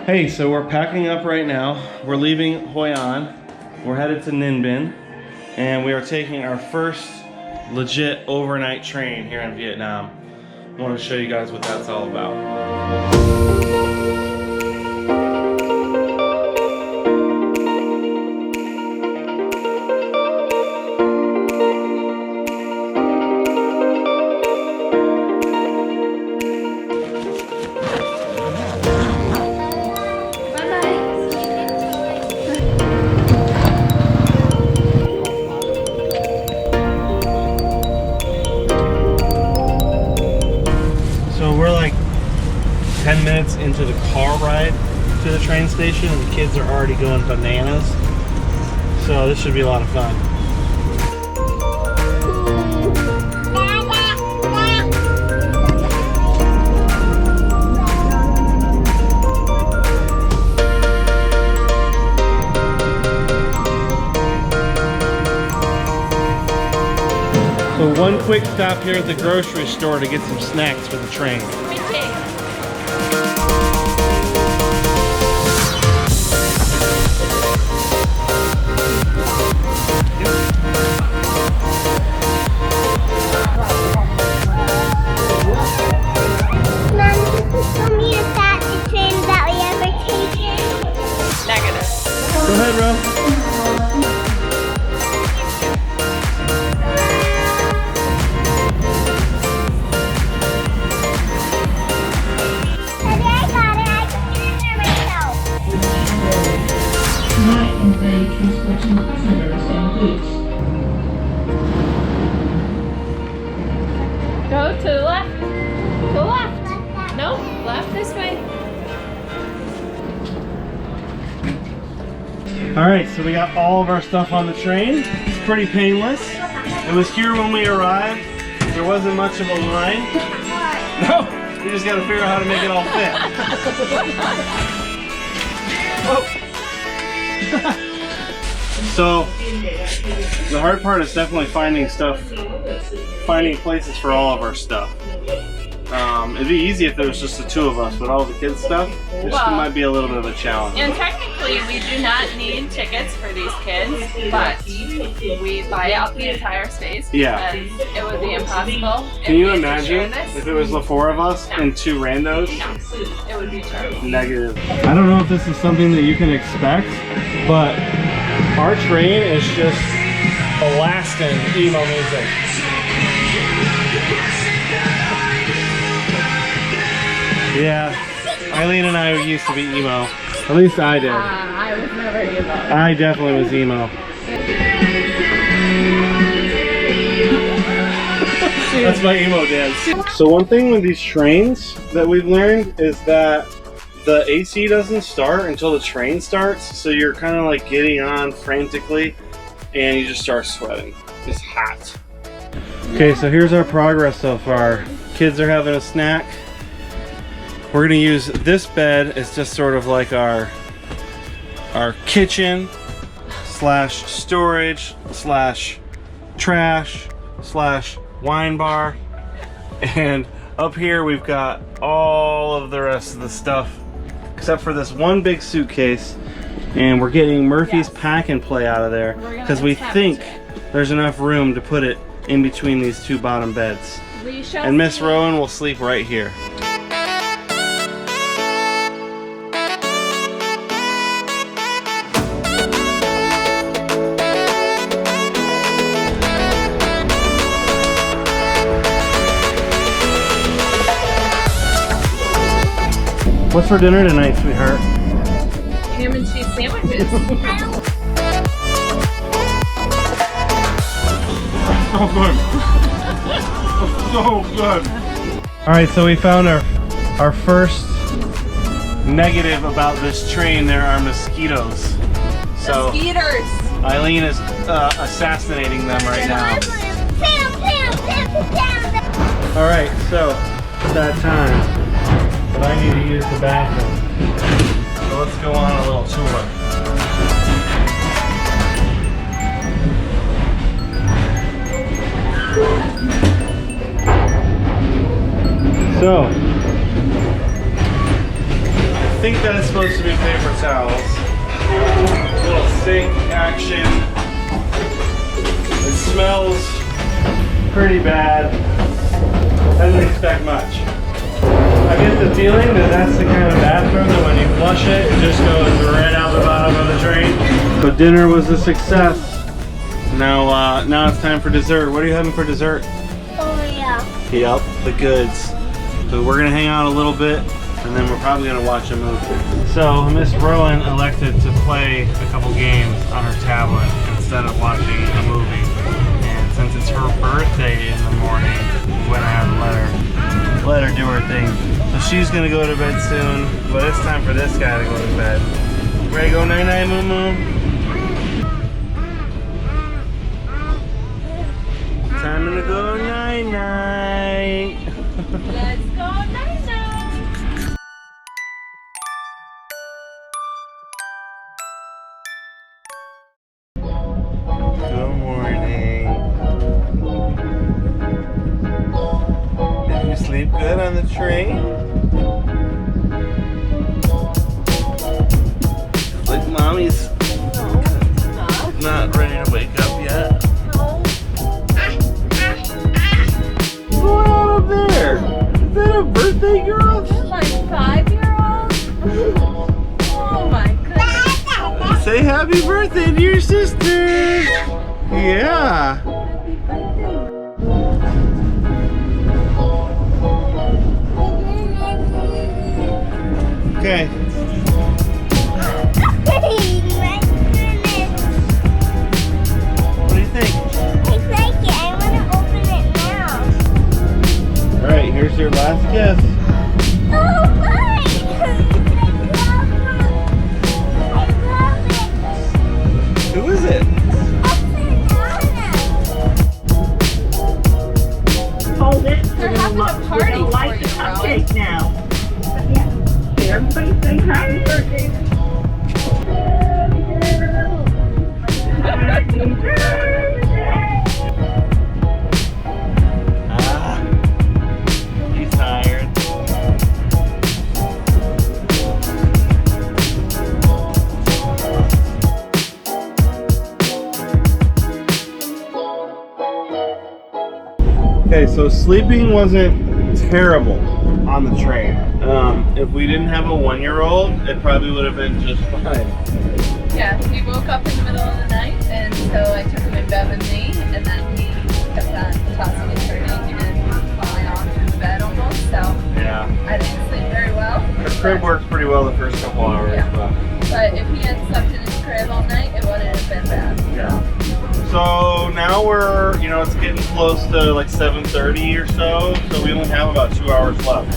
Hey, so we're packing up right now. We're leaving Hoi An. We're headed to Ninh Binh, and we are taking our first legit overnight train here in Vietnam. I want to show you guys what that's all about. We're like 10 minutes into the car ride to the train station and the kids are already going bananas. So this should be a lot of fun. So one quick stop here at the grocery store to get some snacks for the train. Go ahead, Ro. Go to the left. To the left. No, left this way. Alright, so we got all of our stuff on the train. It's pretty painless. It was here when we arrived. There wasn't much of a line. No, we just gotta figure out how to make it all fit. So, the hard part is definitely finding places for all of our stuff. It'd be easy if there was just the two of us, but all the kids' stuff, might be a little bit of a challenge. And technically, we do not need tickets for these kids, but we buy out the entire space because it would be impossible. Can you imagine if it was the four of us and two randos? No, it would be terrible. Negative. I don't know if this is something that you can expect, but our train is just blasting emo music. Yeah, Eileen and I used to be emo. At least I did. I was never emo. I definitely was emo. That's my emo dance. So one thing with these trains that we've learned is that the AC doesn't start until the train starts. So you're kind of like getting on frantically and you just start sweating. It's hot. Okay, so here's our progress so far. Kids are having a snack. We're gonna use this bed as just sort of like our kitchen slash storage slash trash slash wine bar, and up here we've got all of the rest of the stuff except for this one big suitcase, and we're getting Murphy's pack and play out of there because we think there's enough room to put it in between these two bottom beds. And Miss Rowan will sleep right here. What's for dinner tonight, sweetheart? Ham and cheese sandwiches. So good. So good. Alright, so we found our first negative about this train. There are mosquitoes. So Mosquitoes. Eileen is assassinating them right now. Alright, so it's that time. But I need to use the bathroom. So let's go on a little tour. So think that's supposed to be paper towels. Little sink action. It smells pretty bad. I didn't expect much. I get the feeling that that's the kind of bathroom that when you flush it, it just goes right out the bottom of the drain. So dinner was a success. Now it's time for dessert. What are you having for dessert? Oh yeah. Yep, the goods. So we're gonna hang out a little bit, and then we're probably gonna watch a movie. So Miss Rowan elected to play a couple games on her tablet instead of watching a movie. And since it's her birthday in the morning, we went ahead and let her do her thing. So she's gonna go to bed soon, but it's time for this guy to go to bed. Ready to go night-night, Moo Moo? Time to go night-night. Let's go night-night. Good morning. Did you sleep good on the train? Like mommy's not ready to wake up yet. What's going on up there? Is that a birthday girl? Like 5-year-old? Oh my goodness. Say happy birthday to your sister. Yeah. Okay. What do you think? I like it. I want to open it now. All right, here's your last kiss. Oh my! I love it. Who is it? Hold it. They're having a party for Light the you, Rowan. cupcake now. Everybody say happy birthday. Happy birthday. Ah, he's tired. Okay, so sleeping wasn't terrible on the train. If we didn't have a 1-year-old, it probably would have been just fine. Yeah, he woke up in the middle of the night, and so I took him in bed with me, and then he kept on tossing and turning and falling off in the bed almost, so Yeah. I didn't sleep very well. The crib works pretty well the first couple hours, Yeah. but But if he had slept in his crib all night, it wouldn't have been bad. yeah. So now we're, it's getting close to like 7:30 or so we only have about 2 hours left.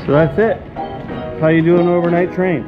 So that's it. How you doing overnight train?